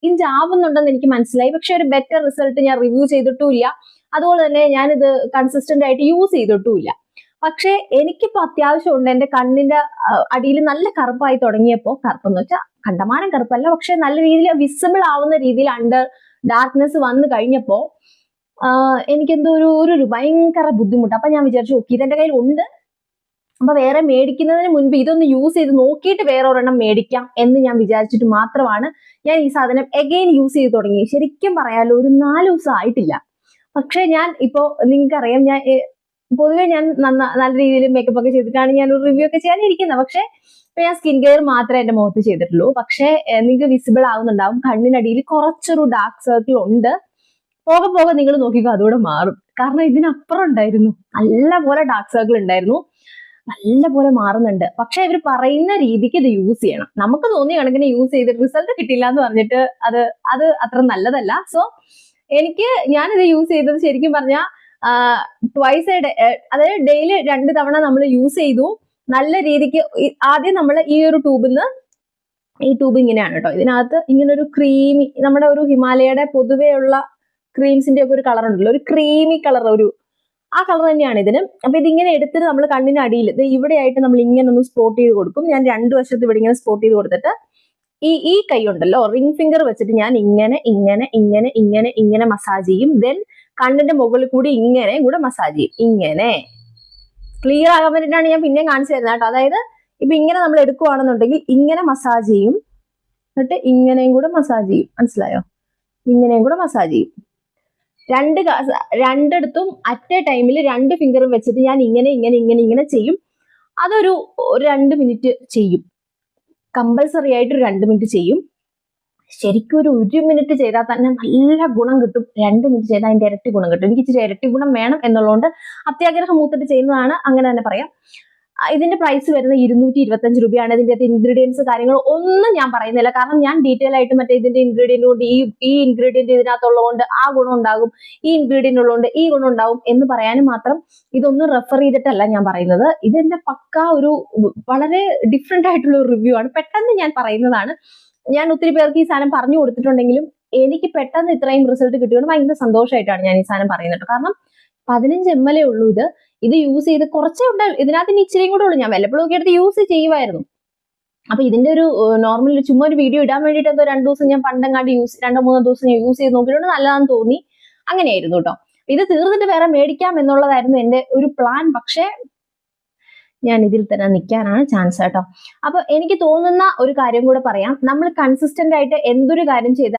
Change ആവുന്നുണ്ടെന്ന് എനിക്ക് മനസ്സിലായി. പക്ഷെ ഒരു ബെറ്റർ റിസൾട്ട് ഞാൻ റിവ്യൂ ചെയ്തിട്ടുമില്ല. അതുപോലെ തന്നെ ഞാനിത് കൺസിസ്റ്റന്റ് ആയിട്ട് യൂസ് ചെയ്തിട്ടുമില്ല. പക്ഷെ എനിക്കിപ്പോ അത്യാവശ്യമുണ്ട്. എന്റെ കണ്ണിന്റെ അടിയിൽ നല്ല കറുപ്പായി തുടങ്ങിയപ്പോ, കറുപ്പെന്ന് വെച്ചാൽ കണ്ടമാനം കറുപ്പല്ല, പക്ഷെ നല്ല രീതിയിൽ വിസിബിൾ ആവുന്ന രീതിയിൽ അണ്ടർ ഡാർക്ക്നെസ് വന്നു കഴിഞ്ഞപ്പോ എനിക്കെന്തോ ഒരു ഭയങ്കര ബുദ്ധിമുട്ട്. അപ്പൊ ഞാൻ വിചാരിച്ചു, ഓക്കെ, ഇതെന്റെ കയ്യിൽ ഉണ്ട്, അപ്പൊ വേറെ മേടിക്കുന്നതിന് മുൻപ് ഇതൊന്ന് യൂസ് ചെയ്ത് നോക്കിയിട്ട് വേറെ ഒരെണ്ണം മേടിക്കാം എന്ന് ഞാൻ വിചാരിച്ചിട്ട് മാത്രമാണ് ഞാൻ ഈ സാധനം എഗെയിൻ യൂസ് ചെയ്ത് തുടങ്ങി. ശരിക്കും പറയാലോ, ഒരു 4 ദിവസം ആയിട്ടില്ല. പക്ഷെ ഞാൻ ഇപ്പോ നിങ്ങൾക്കറിയാം, ഞാൻ പൊതുവെ ഞാൻ നല്ല രീതിയിൽ മേക്കപ്പ് ഒക്കെ ചെയ്തിട്ടാണ് ഞാൻ ഒരു റിവ്യൂ ഒക്കെ ചെയ്യാനിരിക്കുന്നത്. പക്ഷെ ഇപ്പൊ ഞാൻ സ്കിൻ കെയർ മാത്രമേ എന്റെ മുഖത്ത് ചെയ്തിട്ടുള്ളൂ. പക്ഷെ നിങ്ങൾക്ക് വിസിബിൾ ആവുന്നുണ്ടാവും, കണ്ണിനടിയിൽ കുറച്ചൊരു ഡാർക്ക് സർക്കിൾ ഉണ്ട്. പോകെ പോകെ നിങ്ങൾ നോക്കിക്കോ, അതുകൂടെ മാറും. കാരണം ഇതിനപ്പുറം ഉണ്ടായിരുന്നു, നല്ല പോലെ ഡാർക്ക് സർക്കിൾ ഉണ്ടായിരുന്നു, നല്ല പോലെ മാറുന്നുണ്ട്. പക്ഷെ ഇവർ പറയുന്ന രീതിക്ക് ഇത് യൂസ് ചെയ്യണം. നമുക്ക് തോന്നിയ കണക്കിന് യൂസ് ചെയ്തിട്ട് റിസൾട്ട് കിട്ടില്ല എന്ന് പറഞ്ഞിട്ട് അത് അത്ര നല്ലതല്ല. സോ ഞാനിത് യൂസ് ചെയ്തത് ശരിക്കും പറഞ്ഞാൽ ട്വൈസ് അതായത് ഡെയിലി 2 തവണ നമ്മൾ യൂസ് ചെയ്തു. നല്ല രീതിക്ക് ആദ്യം നമ്മൾ ഈ ഒരു ഈ ട്യൂബ് ഇങ്ങനെയാണ് കേട്ടോ. ഇതിനകത്ത് ഇങ്ങനെ ഒരു ക്രീമി, നമ്മുടെ ഒരു ഹിമാലയയുടെ പൊതുവെയുള്ള ക്രീംസിന്റെ ഒക്കെ ഒരു കളർ ഉണ്ടല്ലോ, ഒരു ക്രീമി കളർ, ആ കളർ തന്നെയാണ് ഇതിന്. അപ്പൊ ഇതിങ്ങനെ എടുത്തിട്ട് നമ്മൾ കണ്ണിന് അടിയിൽ ഇവിടെ ആയിട്ട് നമ്മൾ ഇങ്ങനെ ഒന്ന് സ്പോട്ട് ചെയ്ത് കൊടുക്കും. ഞാൻ 2 വശത്ത് ഇവിടെ ഇങ്ങനെ സ്പോട്ട് ചെയ്ത് കൊടുത്തിട്ട് ഈ കൈ ഉണ്ടല്ലോ, റിംഗ് ഫിംഗർ വെച്ചിട്ട് ഞാൻ ഇങ്ങനെ ഇങ്ങനെ ഇങ്ങനെ ഇങ്ങനെ ഇങ്ങനെ മസാജ് ചെയ്യും. ദെൻ കണ്ണിന്റെ മുകളിൽ കൂടി ഇങ്ങനെ കൂടെ മസാജ് ചെയ്യും. ഇങ്ങനെ ക്ലിയർ ആകാൻ വേണ്ടിയിട്ടാണ് ഞാൻ പിന്നെ കാണിച്ചു തരുന്നത് കേട്ടോ. അതായത് ഇപ്പൊ ഇങ്ങനെ നമ്മൾ എടുക്കുവാണെന്നുണ്ടെങ്കിൽ ഇങ്ങനെ മസാജ് ചെയ്യും, എന്നിട്ട് ഇങ്ങനെയും കൂടെ മസാജ് ചെയ്യും. മനസ്സിലായോ? ഇങ്ങനെയും കൂടെ മസാജ് ചെയ്യും. രണ്ടിടത്തും അറ്റ് എ ടൈമിൽ 2 ഫിംഗറും വെച്ചിട്ട് ഞാൻ ഇങ്ങനെ ഇങ്ങനെ ഇങ്ങനെ ഇങ്ങനെ ചെയ്യും. അതൊരു 2 മിനിറ്റ് ചെയ്യും. കമ്പൽസറി ആയിട്ട് 2 മിനിറ്റ് ചെയ്യും. ശരിക്കും ഒരു 1 മിനിറ്റ് ചെയ്താൽ തന്നെ നല്ല ഗുണം കിട്ടും. 2 മിനിറ്റ് ചെയ്താൽ അതിന്റെ ഇരട്ടി ഗുണം കിട്ടും. എനിക്ക് ഇച്ചിരി ഇരട്ടി ഗുണം വേണം എന്നുള്ളതുകൊണ്ട് അത്യാഗ്രഹം മൂത്തിട്ട് ചെയ്യുന്നതാണ്, അങ്ങനെ തന്നെ പറയാം. ഇതിന്റെ പ്രൈസ് വരുന്നത് 225 രൂപയാണ്. ഇതിന്റെ അകത്ത് ഇൻഗ്രീഡിയൻസ് കാര്യങ്ങൾ ഒന്നും ഞാൻ പറയുന്നില്ല, കാരണം ഞാൻ ഡീറ്റെയിൽ ആയിട്ട് മറ്റേ ഇതിന്റെ ഇൻഗ്രീഡിയന്റ് കൊണ്ട് ഈ ഇൻഗ്രീഡിയന്റ് ഇതിനകത്തുള്ളതുകൊണ്ട് ആ ഗുണം ഉണ്ടാകും, ഈ ഇൻഗ്രീഡിയന്റ് ഉള്ളതുകൊണ്ട് ഈ ഗുണം ഉണ്ടാകും എന്ന് പറയാനും മാത്രം ഇതൊന്നും റെഫർ ചെയ്തിട്ടല്ല ഞാൻ പറയുന്നത്. ഇതെന്റെ പക്ക ഒരു വളരെ ഡിഫറെന്റ് ആയിട്ടുള്ള ഒരു റിവ്യൂ ആണ്. പെട്ടെന്ന് ഞാൻ പറയുന്നതാണ്. ഞാൻ ഒത്തിരി പേർക്ക് ഈ സാധനം പറഞ്ഞു കൊടുത്തിട്ടുണ്ടെങ്കിലും എനിക്ക് പെട്ടെന്ന് ഇത്രയും റിസൾട്ട് കിട്ടിയോണ്ട് ഭയങ്കര സന്തോഷമായിട്ടാണ് ഞാൻ ഈ സാധനം പറയുന്നത്. കാരണം 15 ml ഉള്ളൂ ഇത് യൂസ് ചെയ്ത് കുറച്ചേ ഉണ്ടാവും. ഇതിനകത്ത് ഇനി ഇച്ചിരിയും കൂടെ ഉള്ളൂ. ഞാൻ വല്ലപ്പോഴും ഒക്കെ എടുത്ത് യൂസ് ചെയ്യുമായിരുന്നു. അപ്പൊ ഇതിന്റെ ഒരു നോർമൽ ചുമ്മാ ഒരു വീഡിയോ ഇടാൻ വേണ്ടിയിട്ട് എന്തോ 2 ദിവസം ഞാൻ പണ്ടെങ്ങാണ്ട് 2-3 ദിവസം ഞാൻ യൂസ് ചെയ്ത് നോക്കിയിട്ടുണ്ട്, നല്ലതാണെന്ന് തോന്നി, അങ്ങനെയായിരുന്നു കേട്ടോ. ഇത് തീർന്നിട്ട് വേറെ മേടിക്കാം എന്നുള്ളതായിരുന്നു എന്റെ ഒരു പ്ലാൻ. പക്ഷേ ഞാൻ ഇതിൽ തന്നെ നിൽക്കാനാണ് ചാൻസ് കേട്ടോ. അപ്പൊ എനിക്ക് തോന്നുന്ന ഒരു കാര്യം കൂടെ പറയാം. നമ്മൾ കൺസിസ്റ്റന്റ് ആയിട്ട് എന്തൊരു കാര്യം ചെയ്താൽ